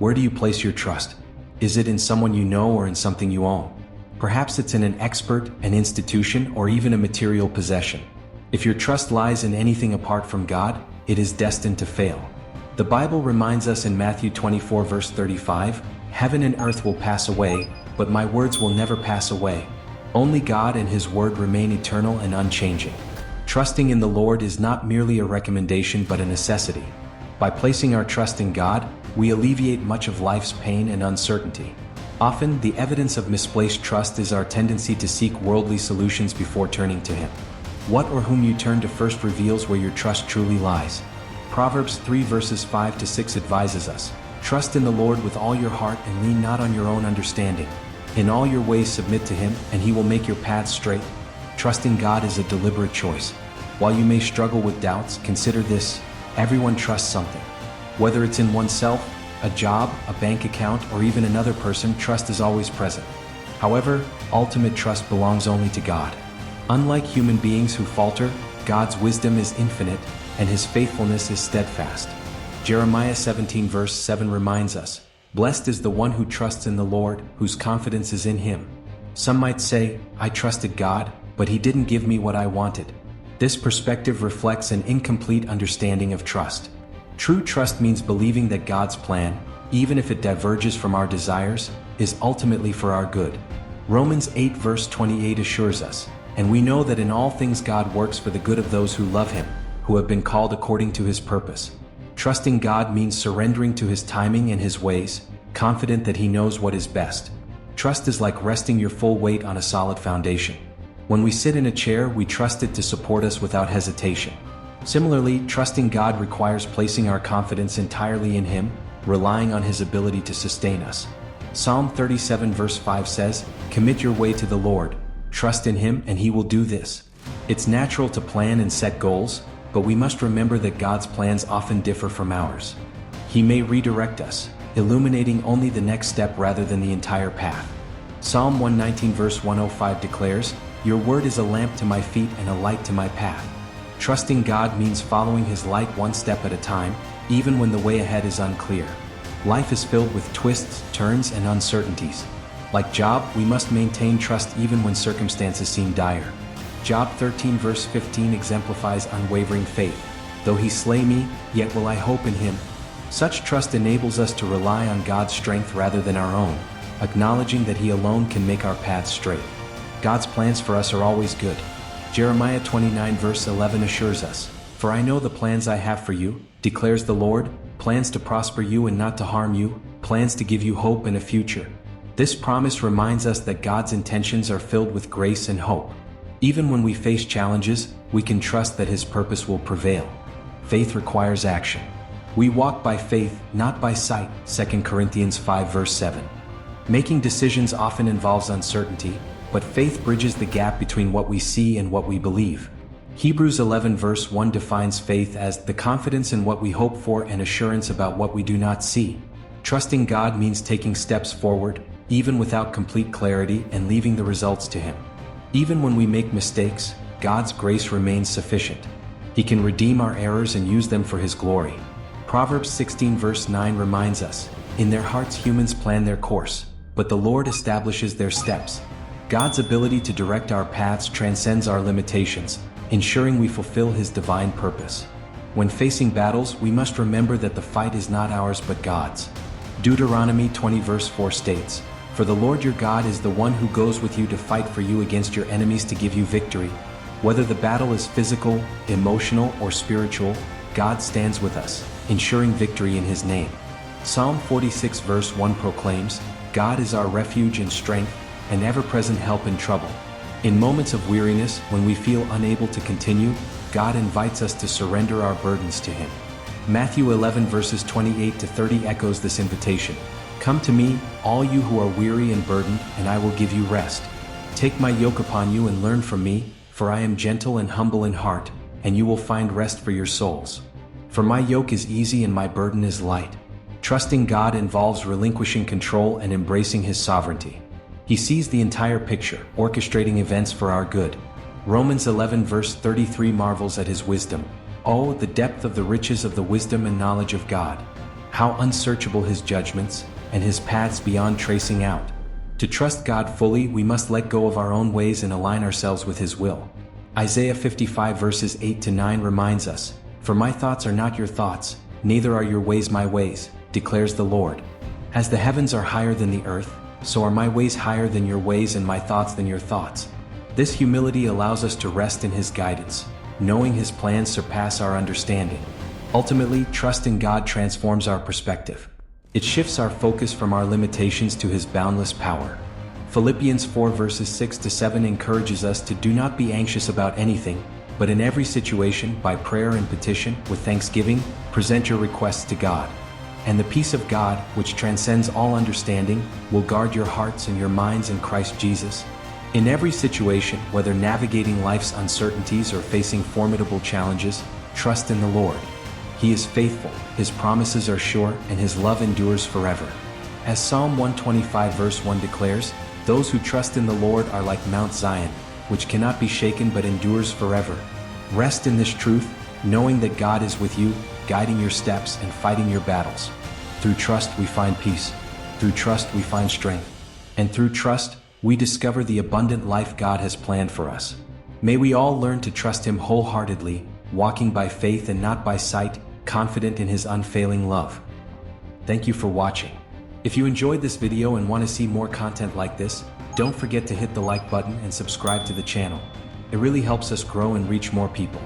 Where do you place your trust? Is it in someone you know or in something you own? Perhaps it's in an expert, an institution, or even a material possession. If your trust lies in anything apart from God, it is destined to fail. The Bible reminds us in Matthew 24 verse 35, "Heaven and earth will pass away, but my words will never pass away." Only God and His Word remain eternal and unchanging. Trusting in the Lord is not merely a recommendation but a necessity. By placing our trust in God, we alleviate much of life's pain and uncertainty. Often, the evidence of misplaced trust is our tendency to seek worldly solutions before turning to Him. What or whom you turn to first reveals where your trust truly lies. Proverbs 3 verses 5 to 6 advises us, "Trust in the Lord with all your heart and lean not on your own understanding. In all your ways submit to Him, and He will make your paths straight." Trusting God is a deliberate choice. While you may struggle with doubts, consider this: everyone trusts something. Whether it's in oneself, a job, a bank account, or even another person, trust is always present. However, ultimate trust belongs only to God. Unlike human beings who falter, God's wisdom is infinite, and His faithfulness is steadfast. Jeremiah 17 verse 7 reminds us, "Blessed is the one who trusts in the Lord, whose confidence is in Him." Some might say, "I trusted God, but He didn't give me what I wanted." This perspective reflects an incomplete understanding of trust. True trust means believing that God's plan, even if it diverges from our desires, is ultimately for our good. Romans 8 verse 28 assures us, "And we know that in all things God works for the good of those who love Him, who have been called according to His purpose." Trusting God means surrendering to His timing and His ways, confident that He knows what is best. Trust is like resting your full weight on a solid foundation. When we sit in a chair, we trust it to support us without hesitation. Similarly, trusting God requires placing our confidence entirely in Him, relying on His ability to sustain us. Psalm 37 verse 5 says, "Commit your way to the Lord, trust in Him and He will do this." It's natural to plan and set goals, but we must remember that God's plans often differ from ours. He may redirect us, illuminating only the next step rather than the entire path. Psalm 119 verse 105 declares, "Your word is a lamp to my feet and a light to my path." Trusting God means following His light one step at a time, even when the way ahead is unclear. Life is filled with twists, turns, and uncertainties. Like Job, we must maintain trust even when circumstances seem dire. Job 13 verse 15 exemplifies unwavering faith. "Though He slay me, yet will I hope in Him." Such trust enables us to rely on God's strength rather than our own, acknowledging that He alone can make our paths straight. God's plans for us are always good. Jeremiah 29 verse 11 assures us, "For I know the plans I have for you, declares the Lord, plans to prosper you and not to harm you, plans to give you hope and a future." This promise reminds us that God's intentions are filled with grace and hope. Even when we face challenges, we can trust that His purpose will prevail. Faith requires action. We walk by faith, not by sight, 2 Corinthians 5 verse 7. Making decisions often involves uncertainty, but faith bridges the gap between what we see and what we believe. Hebrews 11 verse 1 defines faith as the confidence in what we hope for and assurance about what we do not see. Trusting God means taking steps forward, even without complete clarity, and leaving the results to Him. Even when we make mistakes, God's grace remains sufficient. He can redeem our errors and use them for His glory. Proverbs 16 verse 9 reminds us, "In their hearts humans plan their course, but the Lord establishes their steps." God's ability to direct our paths transcends our limitations, ensuring we fulfill His divine purpose. When facing battles, we must remember that the fight is not ours but God's. Deuteronomy 20 verse 4 states, "For the Lord your God is the one who goes with you to fight for you against your enemies to give you victory." Whether the battle is physical, emotional, or spiritual, God stands with us, ensuring victory in His name. Psalm 46 verse 1 proclaims, "God is our refuge and strength, an ever-present help in trouble." In moments of weariness, when we feel unable to continue, God invites us to surrender our burdens to Him. Matthew 11 verses 28 to 30 echoes this invitation. "Come to me, all you who are weary and burdened, and I will give you rest. Take my yoke upon you and learn from me, for I am gentle and humble in heart, and you will find rest for your souls. For my yoke is easy and my burden is light." Trusting God involves relinquishing control and embracing His sovereignty. He sees the entire picture, orchestrating events for our good. Romans 11 verse 33 marvels at His wisdom. "Oh, the depth of the riches of the wisdom and knowledge of God! How unsearchable his judgments, and his paths beyond tracing out. To trust God fully, we must let go of our own ways and align ourselves with his will. Isaiah 55 verses 8-9 reminds us, "For my thoughts are not your thoughts, neither are your ways my ways, declares the Lord. As the heavens are higher than the earth, so are my ways higher than your ways and my thoughts than your thoughts." This humility allows us to rest in his guidance, knowing his plans surpass our understanding. Ultimately, trust in God transforms our perspective. It shifts our focus from our limitations to his boundless power. Philippians 4 verses 6-7 encourages us to do not be anxious about anything, but in every situation, by prayer and petition, with thanksgiving, present your requests to God. And the peace of God, which transcends all understanding, will guard your hearts and your minds in Christ Jesus. In every situation, whether navigating life's uncertainties or facing formidable challenges, trust in the Lord. He is faithful, his promises are sure, and his love endures forever. As Psalm 125 verse 1 declares, "Those who trust in the Lord are like Mount Zion, which cannot be shaken but endures forever." Rest in this truth, knowing that God is with you, guiding your steps and fighting your battles. Through trust we find peace. Through trust we find strength. And through trust, we discover the abundant life God has planned for us. May we all learn to trust him wholeheartedly, walking by faith and not by sight, confident in his unfailing love. Thank you for watching. If you enjoyed this video and want to see more content like this, don't forget to hit the like button and subscribe to the channel. It really helps us grow and reach more people.